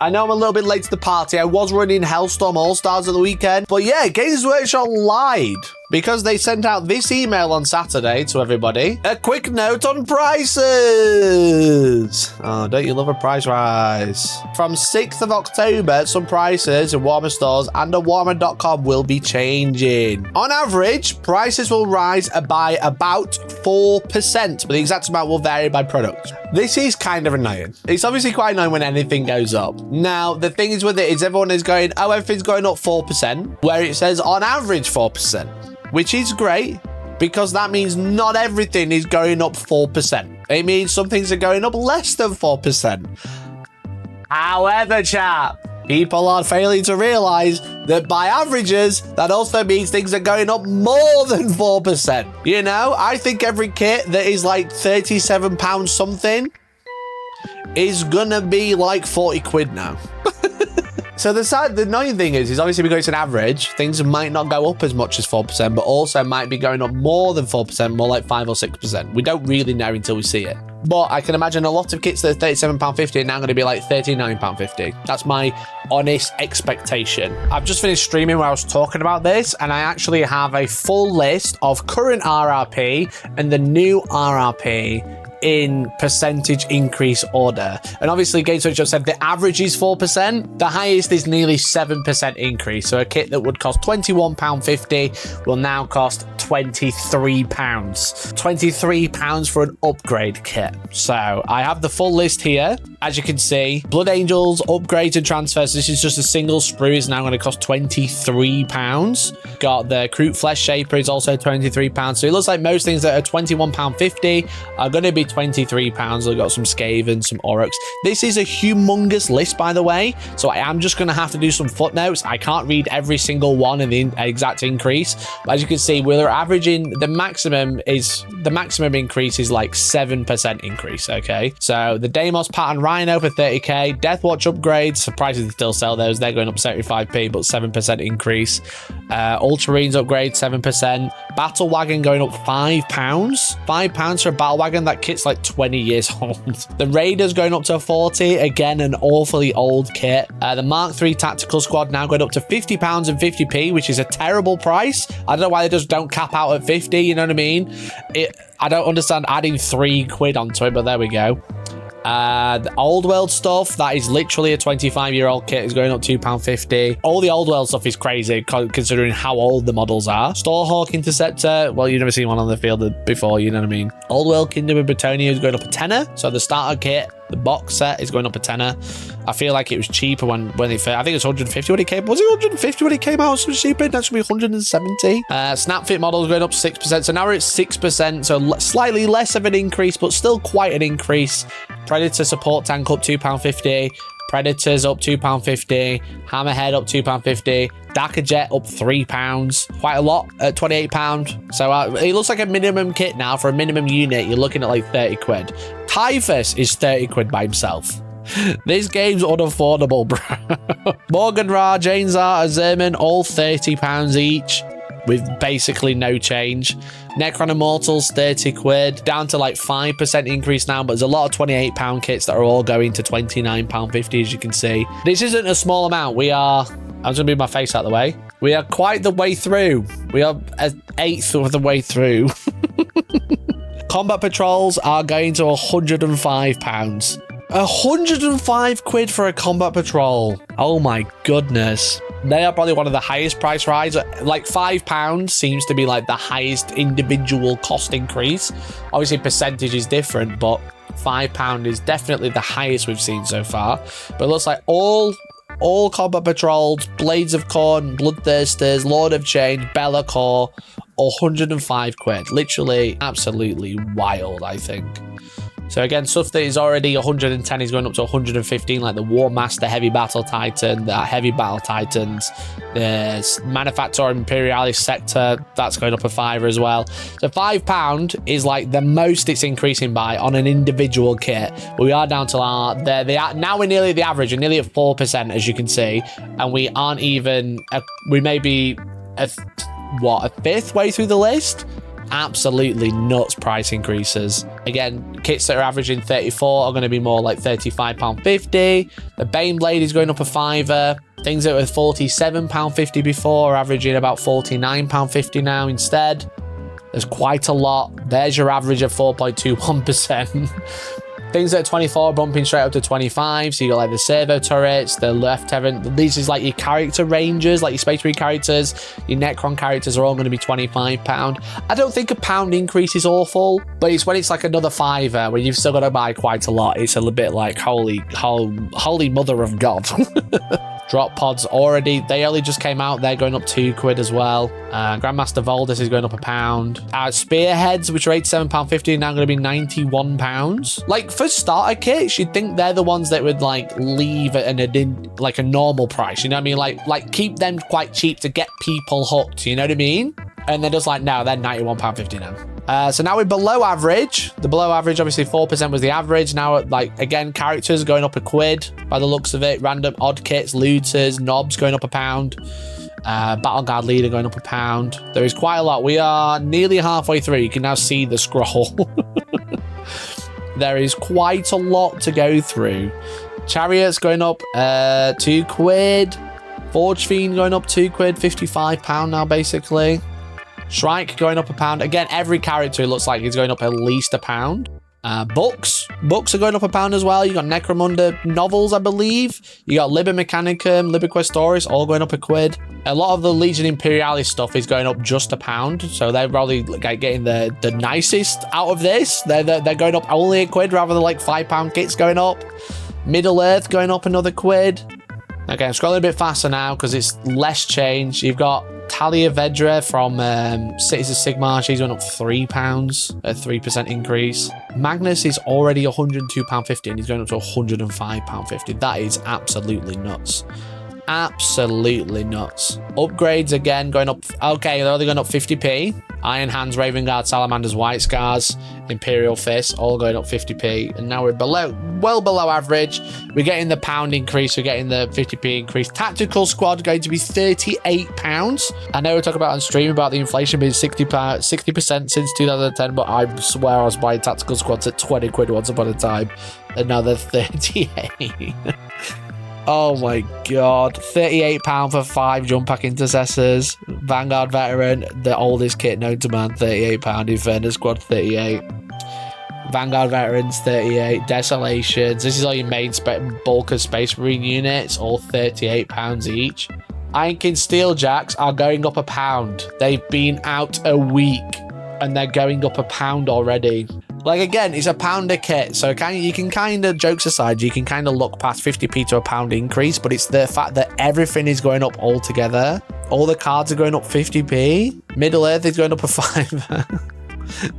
I know I'm a little bit late to the party. I was running Hellstorm All-Stars at the weekend. But yeah, Games Workshop lied because they sent out this email on Saturday to everybody. A quick note on prices. Oh, don't you love a price rise? From 6th of October, some prices in Warhammer stores and on Warhammer.com will be changing. On average, prices will rise by about 4%, but the exact amount will vary by product. This is kind of annoying. It's obviously quite annoying when anything goes up. Now, the thing is with it is everyone is going, oh, everything's going up 4%, where it says on average 4%, which is great because that means not everything is going up 4%. It means some things are going up less than 4%. However, chat, people are failing to realize that by averages, that also means things are going up more than 4%. You know, I think every kit that is like £37 something is gonna be like 40 quid now. So the annoying thing is obviously because it's an average, things might not go up as much as 4%, but also might be going up more than 4%, more like 5 or 6%. We don't really know until we see it. But I can imagine a lot of kits that are £37.50 are now going to be like £39.50. That's my honest expectation. I've just finished streaming where I was talking about this, and I actually have a full list of current RRP and the new RRP in percentage increase order. And obviously Games Workshop said the average is 4%. The highest is nearly 7% increase. So a kit that would cost £21.50 will now cost £23. £23 for an upgrade kit. So I have the full list here. As you can see, Blood Angels, upgrades and transfers. This is just a single sprue. Is now going to cost £23. Got the Kroot Flesh Shaper is also £23. So it looks like most things that are £21.50 are going to be £23. We've got some Skaven, some Aurochs. This is a humongous list, by the way. So I am just going to have to do some footnotes. I can't read every single one in the exact increase. But as you can see, we're averaging the maximum increase is like 7% increase. Okay. So the Deimos Pattern Rhino for 30k, Deathwatch upgrades, surprised they still sell those. They're going up 75p, but 7% increase. Ultramarines upgrade 7%. Battle Wagon going up £5. £5 for a Battle Wagon. That kit's like 20 years old. The Raiders going up to 40. Again, an awfully old kit. The Mark III Tactical Squad now going up to £50 and 50p, which is a terrible price. I don't know why they just don't cap out at 50. You know what I mean? I don't understand adding £3 onto it, but there we go. The Old World stuff, that is literally a 25-year-old kit, is going up £2.50. All the Old World stuff is crazy considering how old the models are. Storehawk Interceptor, well, you've never seen one on the field before, you know what I mean? Old World Kingdom of Bretonia is going up a tenner. So the starter kit, the box set, is going up a tenner. I feel like it was cheaper when it first, I think it was 150 when it came. Was it 150 when it came out? So cheaper. That's going to be 170. Snapfit models going up 6%. So now we're at 6%. So slightly less of an increase, but still quite an increase. Predator support tank up £2.50. Predators up £2.50. Hammerhead up £2.50. Dakar Jet up £3. Quite a lot at £28. So it looks like a minimum kit now. For a minimum unit, you're looking at like 30 quid. Typhus is 30 quid by himself. This game's unaffordable, bro. Morgan Ra, Jane Zar, Zerman, all £30 each, with basically no change. Necron Immortals, 30 quid, down to like 5% increase now, but there's a lot of £28 kits that are all going to £29.50, as you can see. This isn't a small amount. I'm just gonna move my face out of the way. We are quite the way through. We are an eighth of the way through. Combat patrols are going to £105. 105 quid for a combat patrol. Oh my goodness. They are probably one of the highest price rises. Like £5 seems to be like the highest individual cost increase. Obviously percentage is different, but £5 is definitely the highest we've seen so far. But it looks like all combat patrols, Blades of Corn, Bloodthirsters, Lord of Change, Bellacore, 105 quid. Literally absolutely wild, I think. So again, stuff that is already 110 is going up to 115, like the War Master Heavy Battle Titan, the Heavy Battle Titans, the Manufactor Imperialis Sector, that's going up a fiver as well. So £5 is like the most it's increasing by on an individual kit. We are down to now we're nearly the average, we're nearly at 4%, as you can see, and we aren't even, we may be a fifth way through the list. Absolutely nuts price increases. Again, kits that are averaging 34 are going to be more like £35.50. The Baneblade is going up a fiver. Things that were £47.50 before are averaging about £49.50 now instead. There's quite a lot. There's your average of 4.21%. Things that are 24 bumping straight up to 25. So you got like the servo turrets, the lieutenant. These is like your character ranges, like your Space Marine characters, your Necron characters are all going to be £25. I don't think a pound increase is awful, but it's when it's like another fiver when you've still got to buy quite a lot. It's a little bit like holy mother of God. Drop pods they only just came out. They're going up £2 as well. Grandmaster Voldus is going up £1. Spearheads, which are £87.50, now going to be £91. Like for starter kits, you'd think they're the ones that would like leave at a normal price. You know what I mean? Like keep them quite cheap to get people hooked. You know what I mean? And they're just like, no, they're £91.50 now. So now we're below average. The below average, obviously 4% was the average. Now, like, again, characters going up £1 by the looks of it. Random odd kits, looters, knobs going up £1. Battle Guard Leader going up £1. There is quite a lot. We are nearly halfway through. You can now see the scroll. There is quite a lot to go through. Chariots going up £2. Forge Fiend going up £2, £55 now, basically. Shrike going up £1. Again, every character it looks like is going up at least £1. Books are going up £1 as well. You got Necromunda novels, I believe. You got Liber Mechanicum, Liber Questoris, all going up £1. A lot of the Legion Imperialis stuff is going up just £1. So they're probably like getting the nicest out of this. They're going up only £1 rather than like £5 kits going up. Middle Earth going up another £1. Okay, I'm scrolling a bit faster now because it's less change. You've got Talia Vedra from Cities of Sigmar. She's going up £3, a 3% increase. Magnus is already £102.50 and he's going up to £105.50. That is absolutely nuts. Absolutely nuts. Upgrades again going up. Okay, they're only going up 50p. Iron Hands, Raven Guard, Salamanders, White Scars, Imperial Fists, all going up 50p. And now we're well below average. We're getting the pound increase. We're getting the 50p increase. Tactical Squad going to be £38. I know we talk about on stream about the inflation being 60% since 2010, but I swear I was buying Tactical Squads at £20 once upon a time. And now they're 38. Oh my god. £38 for 5 jump pack intercessors. Vanguard veteran, the oldest kit known to man, £38. Inferno Squad, 38. Vanguard veterans, 38. Desolations. This is all your main bulk of Space Marine units, all £38 each. Iron King Steeljacks are going up £1. They've been out a week and they're going up £1 already. Like, again, it's £1 a kit, so you can kind of, jokes aside, you can kind of look past 50p to £1 increase, but it's the fact that everything is going up all together. All the cards are going up 50p. Middle Earth is going up £5.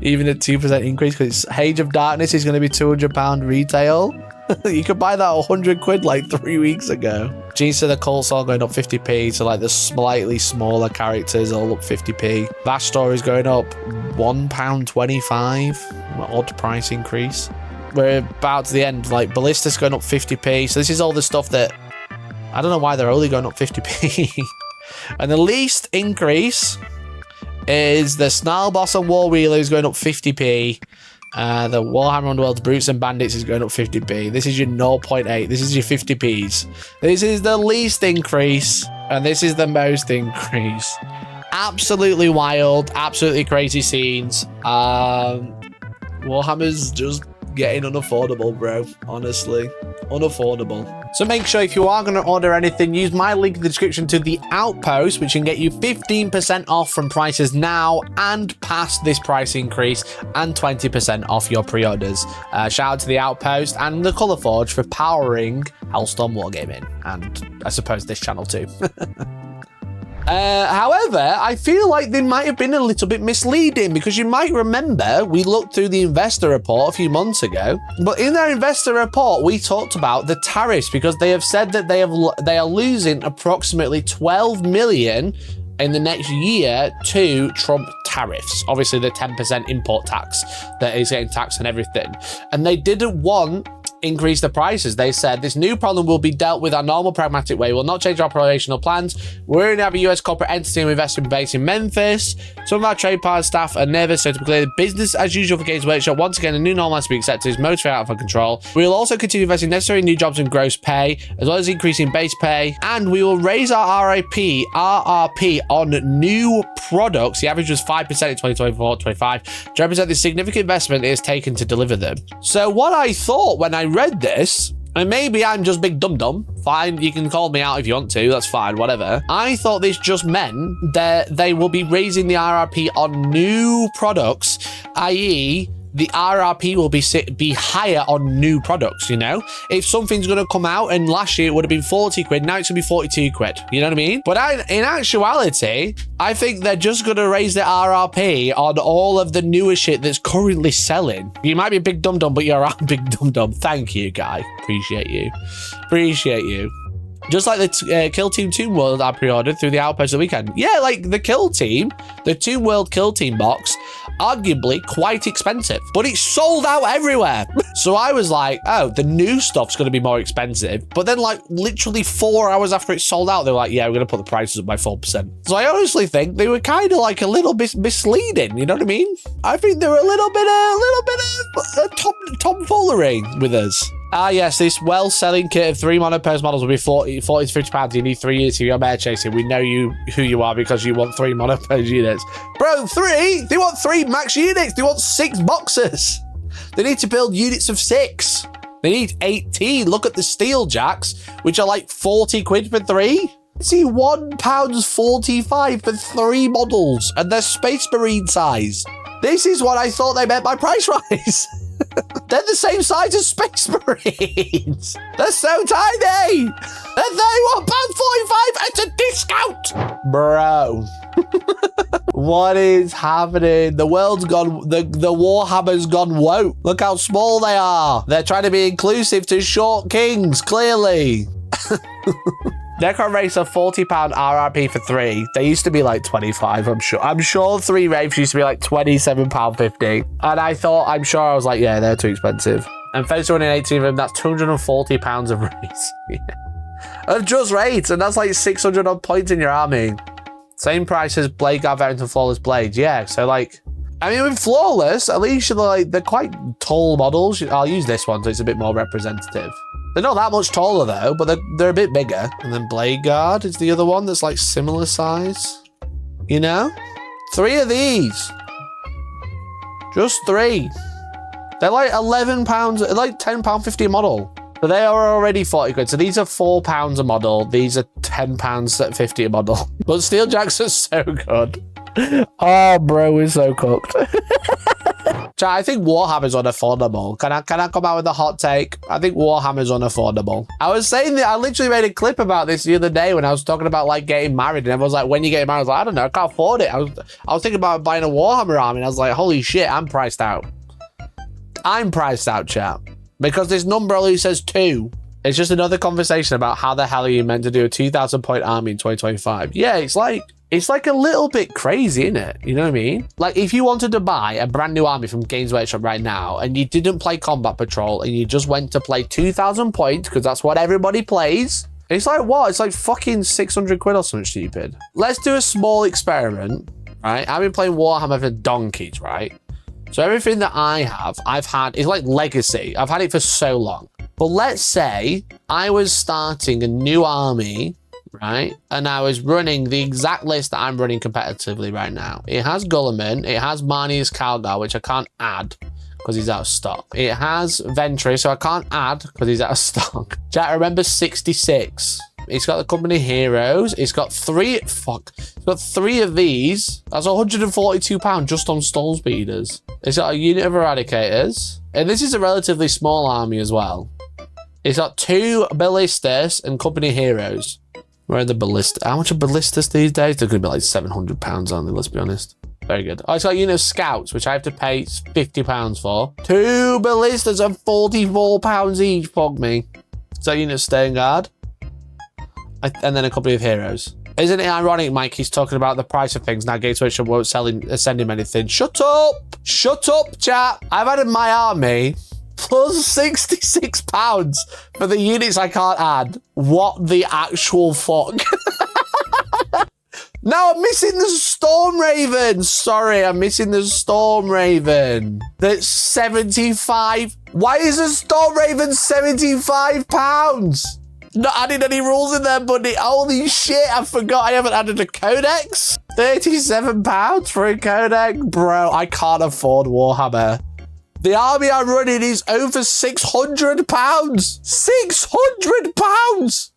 Even a 2% increase, because Age of Darkness is going to be £200 retail. You could buy that £100 like 3 weeks ago. Genius of the Cult's all going up 50p, so like the slightly smaller characters all up 50p. Vastor is going up £1.25. Odd price increase. We're about to the end. Like Ballista's going up 50p. So this is all the stuff that I don't know why they're only going up 50p. And the least increase is the Snarl Boss and War Wheeler is going up 50p. The Warhammer Underworld's Brutes and Bandits is going up 50p. This is your 0.8. This is your 50p's. This is the least increase. And this is the most increase. Absolutely wild. Absolutely crazy scenes. Warhammer's just getting unaffordable, bro. Honestly. Unaffordable. So make sure if you are going to order anything, use my link in the description to the Outpost, which can get you 15% off from prices now and past this price increase, and 20% off your pre-orders. Shout out to the Outpost and the Colour Forge for powering Hellstorm Wargaming, and I suppose this channel too. However, I feel like they might have been a little bit misleading, because you might remember we looked through the investor report a few months ago, but in their investor report we talked about the tariffs, because they have said that they are losing approximately 12 million in the next year to Trump tariffs. Obviously the 10% import tax that is getting taxed on everything, and they didn't want increased the prices. They said, this new problem will be dealt with our normal pragmatic way. We'll not change our operational plans. We're going to have a US corporate entity and investment base in Memphis. Some of our trade partner staff are nervous, so to be clear, business as usual for Games Workshop. Once again, a new normal has to be accepted is motivated out of control. We will also continue investing necessary new jobs and gross pay, as well as increasing base pay. And we will raise our RRP on new products. The average was 5% in 2024-25 to represent the significant investment it has taken to deliver them. So what I thought when I read this, and maybe I'm just big dum-dum, fine, you can call me out if you want to, that's fine, whatever. I thought this just meant that they will be raising the RRP on new products, i.e., the RRP will be higher on new products, you know? If something's going to come out, and last year it would have been 40 quid, now it's going to be 42 quid. You know what I mean? But in actuality, I think they're just going to raise the RRP on all of the newer shit that's currently selling. You might be a big dum-dum, but you're a big dum-dum. Thank you, guy. Appreciate you. Appreciate you. Just like the Kill Team Toon World I pre-ordered through the Outpost the weekend. Yeah, like the Kill Team, the Toon World Kill Team box, arguably quite expensive, but it's sold out everywhere. So I was like, oh, the new stuff's going to be more expensive. But then like literally 4 hours after it's sold out, they were like, yeah, we're going to put the prices up by 4%. So I honestly think they were kind of like a little bit misleading. You know what I mean? I think they were a little bit of tomfoolery with us. Ah, yes, this well-selling kit of 3 monopose models will be 40 to 50 pounds. You need 3 units if you're mare chasing. We know who you are because you want 3 monopose units. Bro, 3? They want 3 max units. They want 6 boxes. They need to build units of 6. They need 18. Look at the steel jacks, which are like 40 quid for 3. See, £1.45 for 3 models, and they're Space Marine size. This is what I thought they meant by price rise. They're the same size as Space Marines. They're so tiny. They're £31.45 at a discount. Bro. What is happening? The world's gone, the Warhammer's gone woke. Look how small they are. They're trying to be inclusive to short kings, clearly. Necron Wraiths are £40 RRP for 3. They used to be like 25, I'm sure. I'm sure 3 Wraiths used to be like £27.50. And I was like, yeah, they're too expensive. And Fencer running 18 of them, that's £240 of Wraiths. Of just Wraiths, and that's like 600 odd points in your army. Same price as Blade Guard Variant and Flawless Blades. Yeah, so like, I mean, with Flawless, at least they're quite tall models. I'll use this one so it's a bit more representative. They're not that much taller though, but they're a bit bigger. And then Blade Guard is the other one that's like similar size. You know? 3 of these. Just 3. They're like £11, like £10.50 a model. So they are already 40 quid. So these are £4 a model. These are £10.50 a model. But Steel Jacks are so good. Oh, bro, we're so cooked. Chat, I think Warhammer's unaffordable. Can I come out with a hot take? I think Warhammer's unaffordable. I was saying that I literally made a clip about this the other day when I was talking about like getting married, and everyone's like, when you get married, I was like, I don't know, I can't afford it. I was thinking about buying a Warhammer army, and I was like, holy shit, I'm priced out. I'm priced out, chat. Because this number only says 2. It's just another conversation about how the hell are you meant to do a 2,000 point army in 2025. Yeah, it's like a little bit crazy, isn't it? You know what I mean? Like, if you wanted to buy a brand new army from Games Workshop right now, and you didn't play Combat Patrol, and you just went to play 2,000 points, because that's what everybody plays, it's like, what? It's like fucking 600 quid or something stupid. Let's do a small experiment, right? I've been playing Warhammer for donkeys, right? So everything that I've had, is like legacy. I've had it for so long. But let's say I was starting a new army, right? And I was running the exact list that I'm running competitively right now. It has Gulliman, it has Marnius Calgar, which I can't add because he's out of stock. It has Ventry, so I can't add because he's out of stock. Jack, remember 66. It's got the company heroes. It's got 3 of these. That's £142 just on Stone Speeders. It's got a unit of Eradicators. And this is a relatively small army as well. It's got 2 Ballistas and company heroes. Where are the Ballistas? How much are Ballistas these days? They're going to be like £700, aren't they? Let's be honest. Very good. Oh, it's got a unit of Scouts, which I have to pay £50 for. 2 Ballistas are £44 each. Fuck me. Is that a unit of Stern Guard? And then a couple of heroes. Isn't it ironic, Mike? He's talking about the price of things. Now Games Workshop won't send him anything. Shut up! Shut up, chat! I've added my army plus £66 for the units I can't add. What the actual fuck? No, I'm missing the Storm Raven. Sorry, I'm missing the Storm Raven. That's 75. Why is the Storm Raven £75? Not adding any rules in there, buddy. Holy shit, I forgot I haven't added a codex. £37 for a codex? Bro, I can't afford Warhammer. The army I'm running is over £600. £600!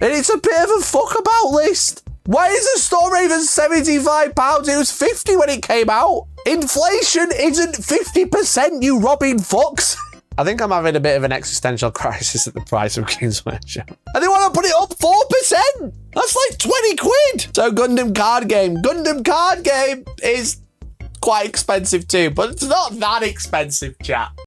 And it's a bit of a fuck about list. Why is the Storm Raven £75? It was 50 when it came out. Inflation isn't 50%, you robbing fucks. I think I'm having a bit of an existential crisis at the price of Games Workshop. And they want to put it up 4%. That's like 20 quid. So Gundam card game. Gundam card game is quite expensive too, but it's not that expensive, chat.